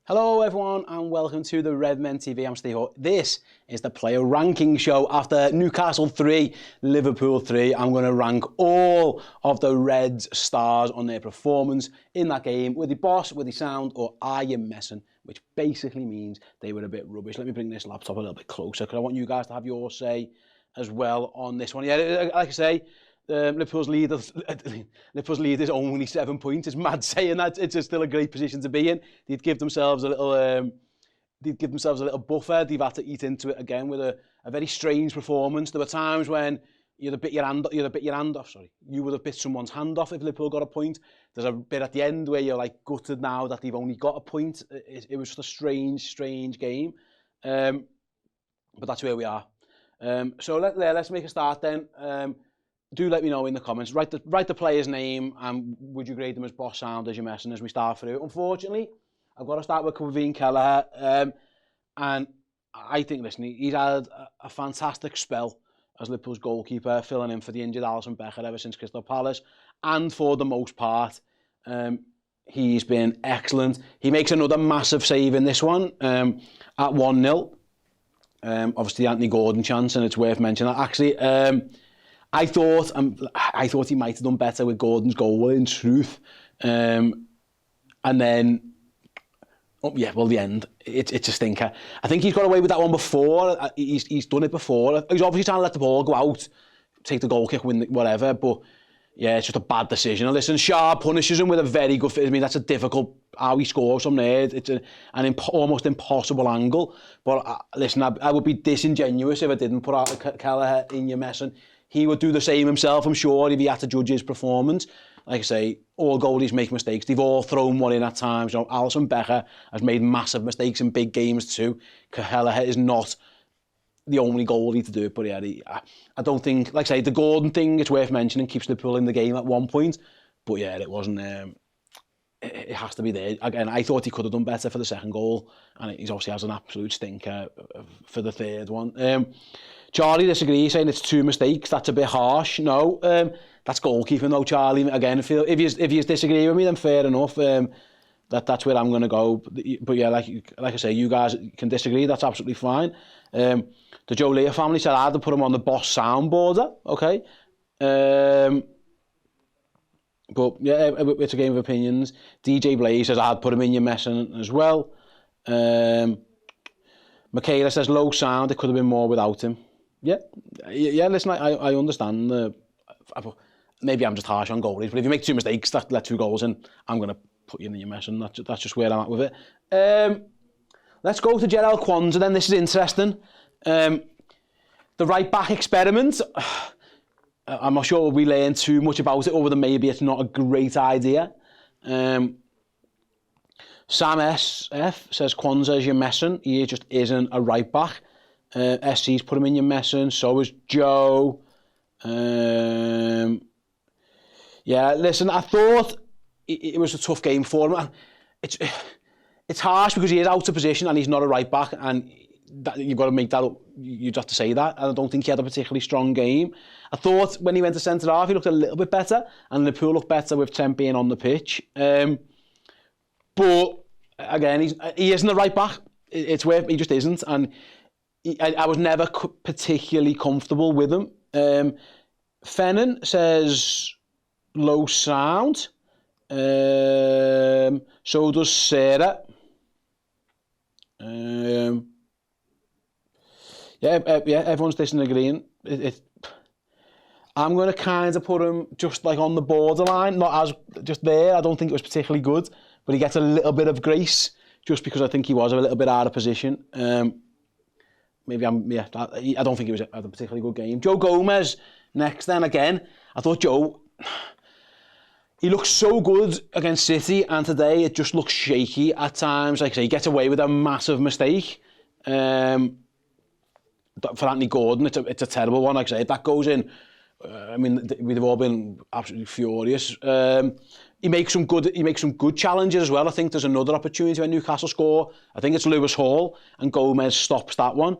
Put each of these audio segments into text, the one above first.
Hello everyone and welcome to the Redmen TV. I'm Steve. This is the player ranking show. After Newcastle 3, Liverpool 3, I'm going to rank all of the Reds stars on their performance in that game. Were they boss, were they sound, or are you messing? Which basically means they were a bit rubbish. Let me bring this laptop a little bit closer because I want you guys to have your say as well on this one. Yeah, like I say, Liverpool's lead is only 7 points. It's mad saying that. It's still a great position to be in. They'd give themselves a little buffer. They've had to eat into it again with a very strange performance. There were times when you would have bit someone's hand off if Liverpool got a point. There's a bit at the end where you're like gutted now that they've only got a point. It was just a strange game. But that's where we are. So let's make a start then. Do let me know in the comments. Write the player's name and would you grade them as boss, sound, as you're messing as we start through. Unfortunately, I've got to start with Kevin Kelleher. And I think, listen, he's had a fantastic spell as Liverpool's goalkeeper, filling in for the injured Alisson Becker ever since Crystal Palace. And for the most part, he's been excellent. He makes another massive save in this one at 1-0. Obviously, the Anthony Gordon chance, and it's worth mentioning that. Actually, I thought he might have done better with Gordon's goal, in truth. And then, the end. It's a stinker. I think he's got away with that one before. He's done it before. He's obviously trying to let the ball go out, take the goal kick, win whatever. But yeah, it's just a bad decision. And listen, Schar punishes him with a very good fit. I mean, that's a difficult how he scores from there. It's an almost impossible angle. But listen, I would be disingenuous if I didn't put out Kelleher in your messing. He would do the same himself, I'm sure, if he had to judge his performance. Like I say, all goalies make mistakes. They've all thrown one in at times. You know, Alisson Becker has made massive mistakes in big games too. Kelleher is not the only goalie to do it, but yeah, I don't think, like I say, the Gordon thing, it's worth mentioning, keeps Liverpool in the game at 1 point. But yeah, it wasn't, it has to be there. Again, I thought he could have done better for the second goal, and he obviously has an absolute stinker for the third one. Charlie disagrees, saying it's 2 mistakes. That's a bit harsh. No, that's goalkeeping though, Charlie. Again, if you disagree with me, then fair enough. That's where I'm going to go. But yeah, like I say, you guys can disagree. That's absolutely fine. The Joe Leah family said I had to put him on the boss sound border. Okay. But yeah, it's a game of opinions. DJ Blaze says I'd put him in your messing as well. Michaela says low sound. It could have been more without him. Yeah. Listen, I understand. Maybe I'm just harsh on goalies, but if you make 2 mistakes, let 2 goals in, I'm going to put you in your mess, and that's just where I'm at with it. Let's go to Gerald Kwanzaa then. This is interesting. The right back experiment. I'm not sure we learned too much about it, other than maybe it's not a great idea. Sam SF says Kwanzaa is your messing. He just isn't a right back. SC's put him in your messing. So is Joe. Yeah, listen, I thought it was a tough game for him. It's harsh because he is out of position and he's not a right back, and you've got to make that up. You'd have to say that. And I don't think he had a particularly strong game. I thought when he went to centre half, he looked a little bit better, and Liverpool looked better with Trent being on the pitch. But again, he isn't a right back. He just isn't, and I was never particularly comfortable with him. Fennon says low sound. So does Sarah. Everyone's disagreeing. I'm going to kind of put him just like on the borderline, not as just there. I don't think it was particularly good, but he gets a little bit of grace just because I think he was a little bit out of position. I don't think he was a particularly good game. Joe Gomez next then. Again, I thought Joe, he looks so good against City, and today it just looks shaky at times. Like I say, he gets away with a massive mistake. For Anthony Gordon, it's a terrible one. Like I say, if that goes in, we'd have all been absolutely furious. He makes some good challenges as well. I think there's another opportunity when Newcastle score. I think it's Lewis Hall, and Gomez stops that one.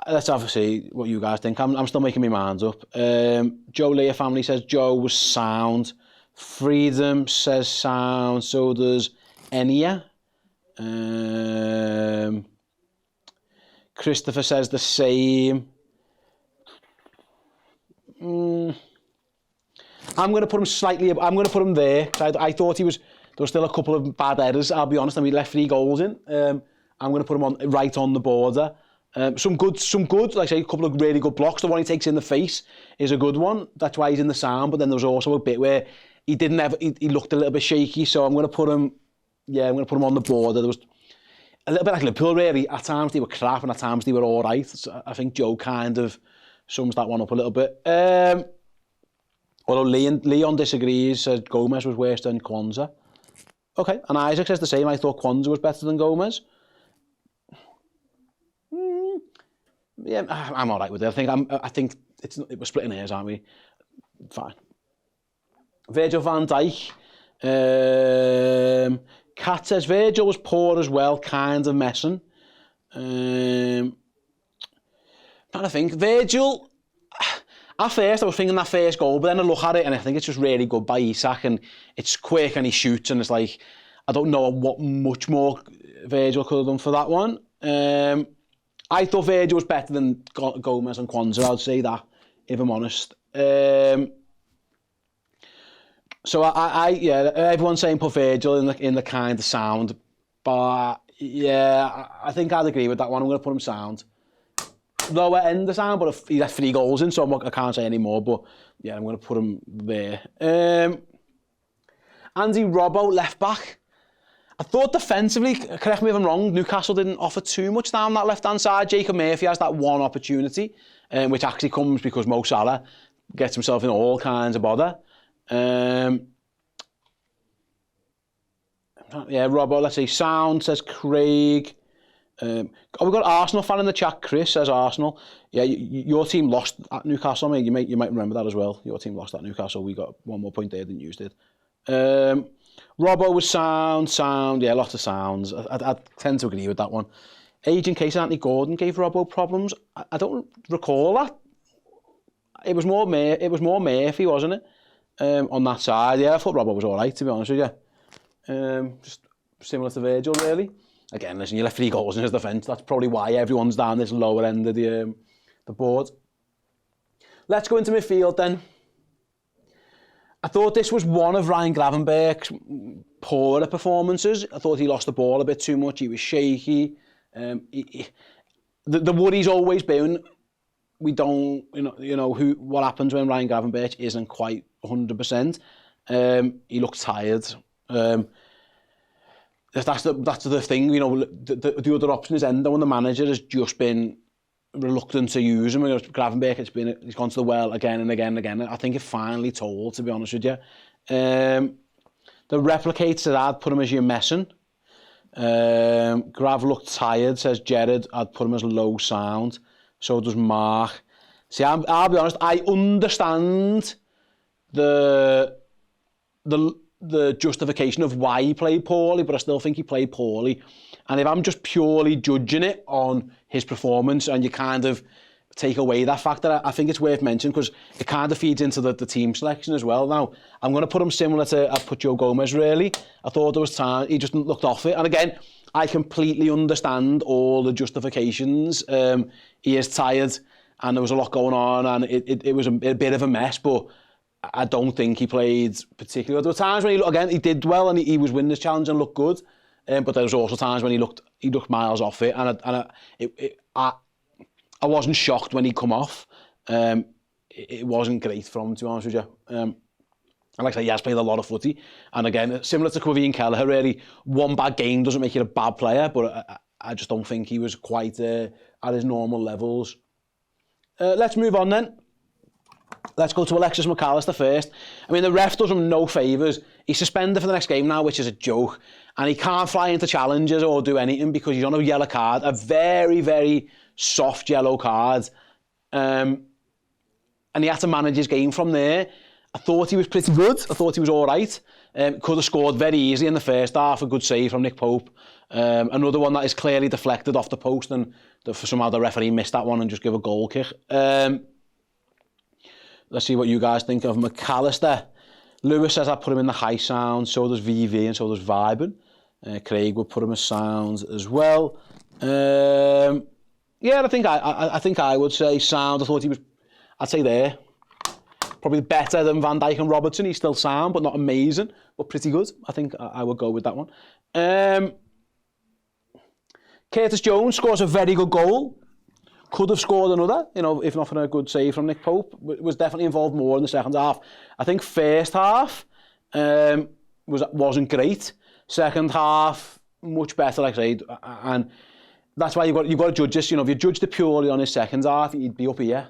Let's obviously what you guys think. I'm still making my mind up. Joe Leah family says Joe was sound. Freedom says sound, so does Enya. Christopher says the same. I'm going to put him slightly... I'm going to put him there. I thought there was still a couple of bad errors, I'll be honest, and we left 3 goals in. I'm going to put him right on the border. Some good, like I say, a couple of really good blocks. The one he takes in the face is a good one. That's why he's in the sound. But then there was also a bit where he looked a little bit shaky. So I'm going to put him, I'm going to put him on the border. There was a little bit like Liverpool, really. At times they were crap and at times they were all right. So I think Joe kind of sums that one up a little bit. Although Leon disagrees, says Gomez was worse than Kwanzaa. Okay, and Isaac says the same. I thought Kwanzaa was better than Gomez. Yeah, I'm all right with it. I think we're splitting hairs, aren't we? Fine. Virgil van Dijk. Kat says Virgil was poor as well, kind of messing. Trying to think. Virgil, at first I was thinking that first goal, but then I look at it and I think it's just really good by Isak, and it's quick and he shoots, and it's like, I don't know what much more Virgil could have done for that one. I thought Virgil was better than Gomez and Kwanzaa, I'd say that, if I'm honest. So everyone's saying put Virgil in the kind of sound, but yeah, I think I'd agree with that one. I'm going to put him sound. Lower end the sound, but he had 3 goals in, so I can't say any more, but yeah, I'm going to put him there. Andy Robbo, left back. I thought defensively, correct me if I'm wrong, Newcastle didn't offer too much down that left-hand side. Jacob Murphy has that one opportunity, which actually comes because Mo Salah gets himself in all kinds of bother. Yeah, Robbo, let's see. Sound, says Craig. We've got Arsenal fan in the chat. Chris says Arsenal. Yeah, your team lost at Newcastle. I mean, you might remember that as well. Your team lost at Newcastle. We got 1 more point there than you did. Robbo was sound. Yeah, lots of sounds. I tend to agree with that one. Agent case Anthony Gordon gave Robbo problems. I don't recall that. It was more Murphy, wasn't it? On that side. Yeah, I thought Robbo was all right, to be honest with you. Just similar to Virgil, really. Again, listen, you left 3 goals in his defence. That's probably why everyone's down this lower end of the board. Let's go into midfield then. I thought this was one of Ryan Gravenberch's poorer performances. I thought he lost the ball a bit too much. He was shaky. The worry's always been, we don't, what happens when Ryan Gravenberch isn't quite 100%. He looks tired. That's the thing, the other option is Endo, and the manager has just been reluctant to use him. Gravenberch, he's gone to the well again and again and again. I think it finally told, to be honest with you. The replicates that I'd put him as your messing. Grav looked tired, says Jared. I'd put him as low sound. So does Mark. See, I'll be honest, I understand the justification of why he played poorly, but I still think he played poorly. And if I'm just purely judging it on his performance and you kind of take away that factor, I think it's worth mentioning because it kind of feeds into the team selection as well. Now, I'm going to put him similar to I put Joe Gomez, really. I thought there was time, he just looked off it. And again, I completely understand all the justifications. He is tired and there was a lot going on and it was a bit of a mess, but I don't think he played particularly. There were times when he did well and he was winning this challenge and looked good. But there was also times when he looked miles off it, and I wasn't shocked when he come off. It wasn't great from him, to be honest with you. And like I say, he has played a lot of footy, and again, similar to Quavian Kelleher, really, one bad game doesn't make you a bad player, but I just don't think he was quite at his normal levels. Let's move on then. Let's go to Alexis McAllister first. I mean, the ref does him no favours. He's suspended for the next game now, which is a joke. And he can't fly into challenges or do anything because he's on a yellow card, a very, very soft yellow card. And he had to manage his game from there. I thought he was pretty good. I thought he was all right. Could have scored very easily in the first half. A good save from Nick Pope. Another one that is clearly deflected off the post, and for somehow the referee missed that one and just gave a goal kick. Let's see what you guys think of McAllister. Lewis says I put him in the high sound, so does VV and so does Vibin. Craig would put him as sound as well. Yeah, I think I would say sound. I thought he was, I'd say there, probably better than Van Dijk and Robertson. He's still sound, but not amazing, but pretty good. I think I would go with that one. Curtis Jones scores a very good goal. Could have scored another, you know, if not for a good save from Nick Pope. Was definitely involved more in the second half. I think first half wasn't great. Second half, much better, like I said, and that's why you've got to judge this. You know, if you judged it purely on his second half, he'd be up here,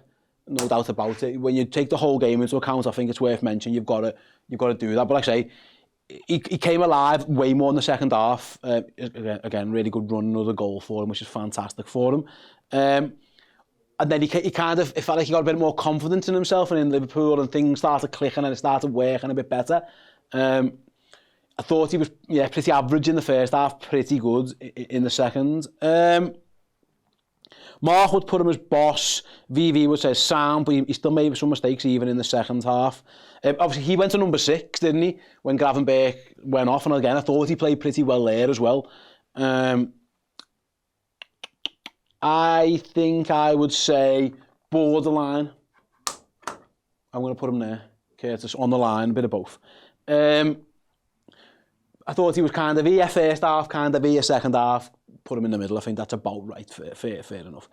no doubt about it. When you take the whole game into account, I think it's worth mentioning. You've got to do that. But like I say, he came alive way more in the second half. Again, really good run, another goal for him, which is fantastic for him. And then he kind of, it felt like he got a bit more confidence in himself and in Liverpool, and things started clicking and it started working a bit better. I thought he was pretty average in the first half, pretty good in the second. Mark would put him as boss. VV would say sound, but he still made some mistakes even in the second half. Obviously, he went to number 6, didn't he, when Gravenberch went off. And again, I thought he played pretty well there as well. I think I would say borderline. I'm going to put him there. Curtis on the line, a bit of both. I thought he was kind of here first half, kind of here second half. Put him in the middle. I think that's about right. Fair enough.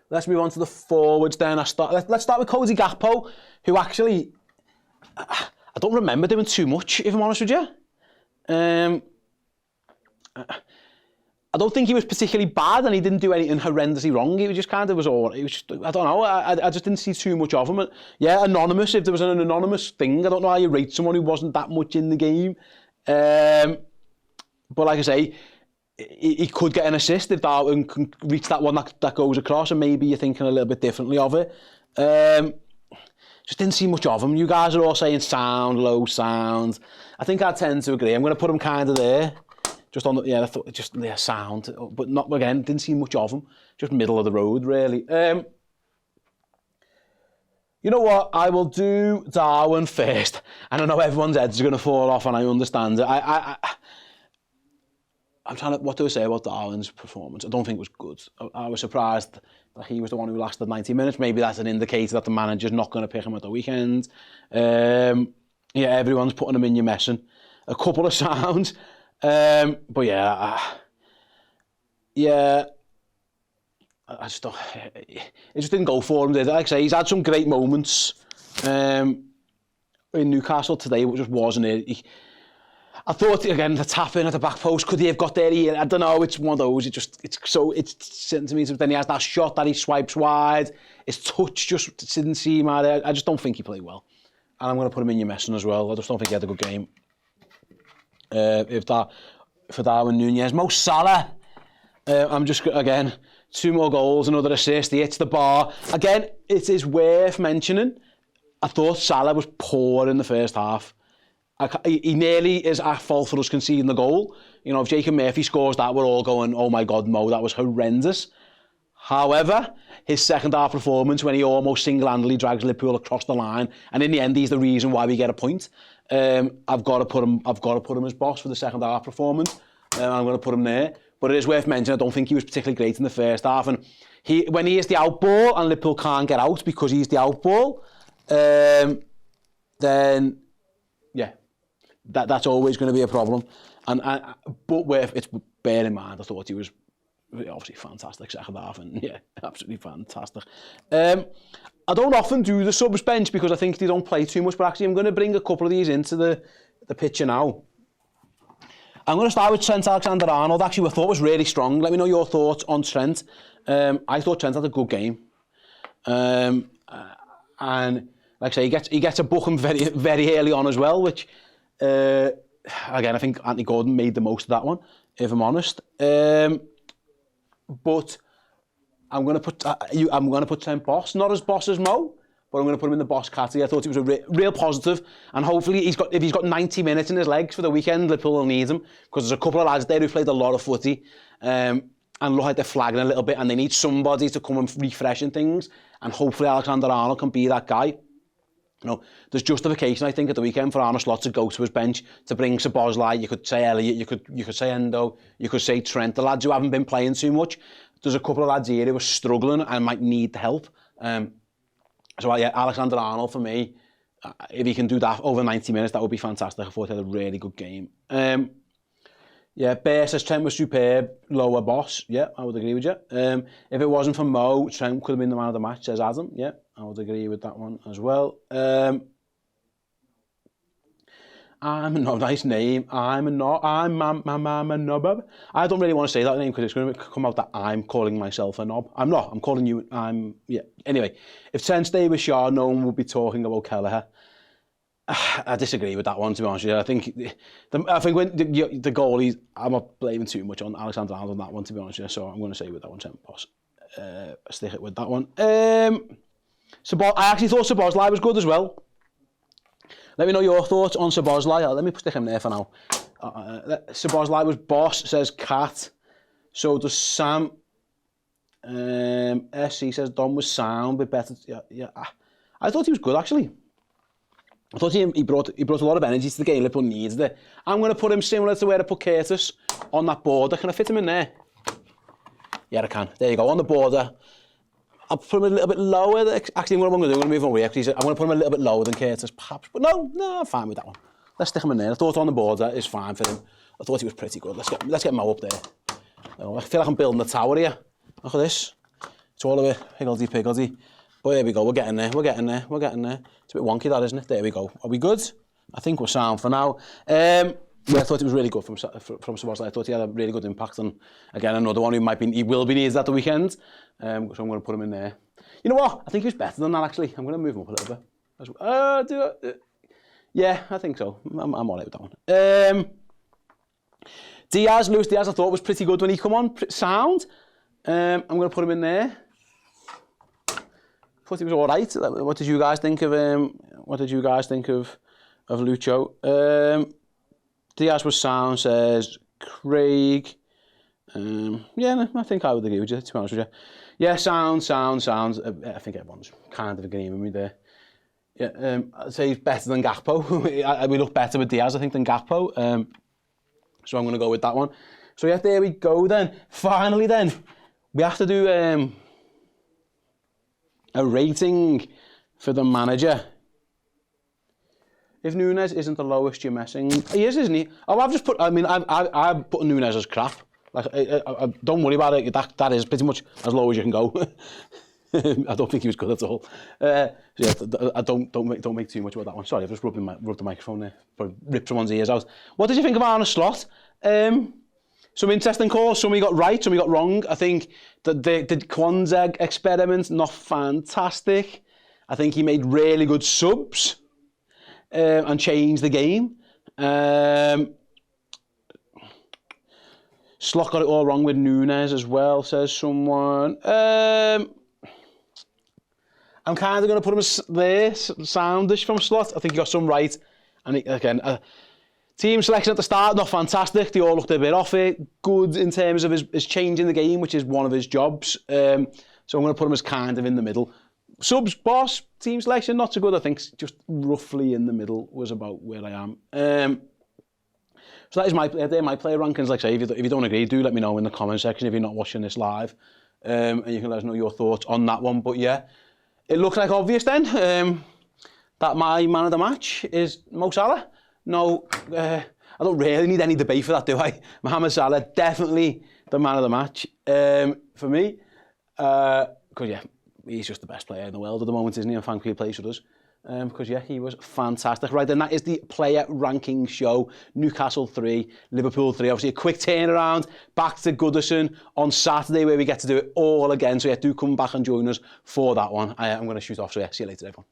Let's move on to the forwards then. Let's start with Cody Gakpo, who actually, I don't remember doing too much, if I'm honest with you. I don't think he was particularly bad, and he didn't do anything horrendously wrong. He was just kind of I don't know. I just didn't see too much of him. Yeah, anonymous. If there was an anonymous thing, I don't know how you rate someone who wasn't that much in the game. But like I say, he could get an assist if Darwin can reach that one that goes across, and maybe you're thinking a little bit differently of it. Just didn't see much of him. You guys are all saying sound, low sound. I think I tend to agree. I'm going to put him kind of there. Just on the, I thought just sound, but not, again, didn't see much of him. Just middle of the road, really. You know what? I will do Darwin first. And I know everyone's heads are going to fall off, and I understand it. I'm trying to, what do I say about Darwin's performance? I don't think it was good. I was surprised that he was the one who lasted 90 minutes. Maybe that's an indicator that the manager's not going to pick him at the weekend. Everyone's putting him in, you're messing. A couple of sounds. But yeah, I just don't, it just didn't go for him, did it? Like I say, he's had some great moments in Newcastle today, it just wasn't it. I thought, again, the tap in at the back post, could he have got there? I don't know, it's one of those, it's sitting to me, then he has that shot that he swipes wide, his touch just didn't seem right. I just don't think he played well. And I'm going to put him in your messing as well. I just don't think he had a good game. For Darwin Núñez. Mo Salah, I'm just, again, 2 more goals, another assist, he hits the bar. Again, it is worth mentioning, I thought Salah was poor in the first half. He nearly is at fault for us conceding the goal. You know, if Jacob Murphy scores that, we're all going, oh my God, Mo, that was horrendous. However, his second half performance, when he almost single-handedly drags Liverpool across the line, and in the end, he's the reason why we get a point. I've got to put him as boss for the second half performance. I'm going to put him there. But it is worth mentioning, I don't think he was particularly great in the first half. And when he is the out ball and Liverpool can't get out because he's the out ball, then yeah, that's always going to be a problem. But it's bear in mind, I thought he was obviously fantastic second half, and yeah, absolutely fantastic. I don't often do the subs bench because I think they don't play too much, but actually I'm going to bring a couple of these into the picture now. I'm going to start with Trent Alexander-Arnold, actually, I thought was really strong. Let me know your thoughts on Trent. I thought Trent had a good game. And like I say, he gets a booking very, very early on as well, which, again, I think Anthony Gordon made the most of that one, if I'm honest. But I'm going to put Trent boss, not as boss as Mo, but I'm going to put him in the boss category. I thought he was a real positive, and hopefully if he's got 90 minutes in his legs for the weekend, Liverpool will need him, because there's a couple of lads there who played a lot of footy and look like they're flagging a little bit, and they need somebody to come and refreshing things, and hopefully Alexander-Arnold can be that guy. You know, there's justification, I think, at the weekend for Arne Slot to go to his bench, to bring Szoboszlai. You could say Elliott, you could say Endo, you could say Trent, the lads who haven't been playing too much. There's a couple of lads here who are struggling and might need the help. So yeah, Alexander-Arnold for me, if he can do that over 90 minutes, that would be fantastic. I thought he had a really good game. Yeah, Bear says Trent was superb, lower boss. Yeah, I would agree with you. If it wasn't for Mo, Trent could have been the man of the match, says Adam. Yeah, I would agree with that one as well. I'm a nice name. I'm a knob. I don't really want to say that name because it's going to come out that I'm calling myself a knob. I'm not. I'm calling you. Yeah. Anyway, if Trent stayed with Schar, no one would be talking about Kelleher. I disagree with that one, to be honest with you. I think when the goalies, I'm not blaming too much on Alexander-Arnold on that one, to be honest with you. So I'm going to say with that one, Trent Boss. Stick it with that one. I actually thought Szoboszlai was good as well. Let me know your thoughts on Szoboszlai. Let me stick him there for now. Szoboszlai was boss, says Kat. So does Sam. SC says Don was sound, but better. Yeah. I thought he was good, actually. I thought he brought a lot of energy to the game. Liverpool needs it. I'm going to put him similar to where I put Curtis on that border. Can I fit him in there? Yeah, I can. There you go, on the border. I'll put him a little bit lower. Actually, what I'm going to do, I'm going to move him away. I'm going to put him a little bit lower than Curtis, perhaps. But no, I'm fine with that one. Let's stick him in there. I thought on the border is fine for him. I thought he was pretty good. Let's get Mo up there. I feel like I'm building a tower here. Look at this. It's all a bit higgledy-piggledy. But there we go. We're getting there. It's a bit wonky, that, isn't it? There we go. Are we good? I think we're sound for now. Yeah, I thought it was really good from Szoboszlai. I thought he had a really good impact. And again, another one he will be needed at the weekend. So I'm going to put him in there. You know what? I think he was better than that, actually. I'm going to move him up a little bit. Yeah, I think so. I'm all right with that one. Luis Diaz, I thought was pretty good when he come on. Sound. I'm going to put him in there. Thought he was all right. What did you guys think of Lucho? Diaz was sound, says Craig. Yeah, I think I would agree with you, to be honest with you. Yeah, sound. I think everyone's kind of agreeing with me there. Yeah, I'd say he's better than Gakpo. We look better with Diaz, I think, than Gakpo. So I'm going to go with that one. So yeah, there we go then. Finally then, we have to do a rating for the manager. If Nunes isn't the lowest, you're messing. He is, isn't he? Oh, I've put Nunes as crap. Like, don't worry about it. That is pretty much as low as you can go. I don't think he was good at all. So yeah, don't make too much about that one. Sorry, I've just rubbed the microphone there. Probably ripped someone's ears out. What did you think of Arne Slot? Some interesting calls. Some we got right, some we got wrong. I think the Kwanzaa experiment, not fantastic. I think he made really good subs and changed the game. Slot got it all wrong with Nunes as well, says someone. I'm kind of going to put him there, soundish from Slot. I think he got some right. And again, team selection at the start, not fantastic. They all looked a bit off it. Good in terms of his changing the game, which is one of his jobs. So I'm going to put him as kind of in the middle. Subs, boss, team selection, not so good. I think just roughly in the middle was about where I am. So that is my player rankings. Like I say, if you don't agree, do let me know in the comment section if you're not watching this live. And you can let us know your thoughts on that one. But yeah, it looks like obvious then that my man of the match is Mo Salah. No, I don't really need any debate for that, do I? Mohamed Salah, definitely the man of the match for me. Because yeah, he's just the best player in the world at the moment, isn't he? And thankfully he plays for us. Because yeah, he was fantastic. Right then, that is the player ranking show. Newcastle 3, Liverpool 3. Obviously a quick turnaround back to Goodison on Saturday where we get to do it all again. So yeah, do come back and join us for that one. I'm going to shoot off. So yeah, see you later everyone.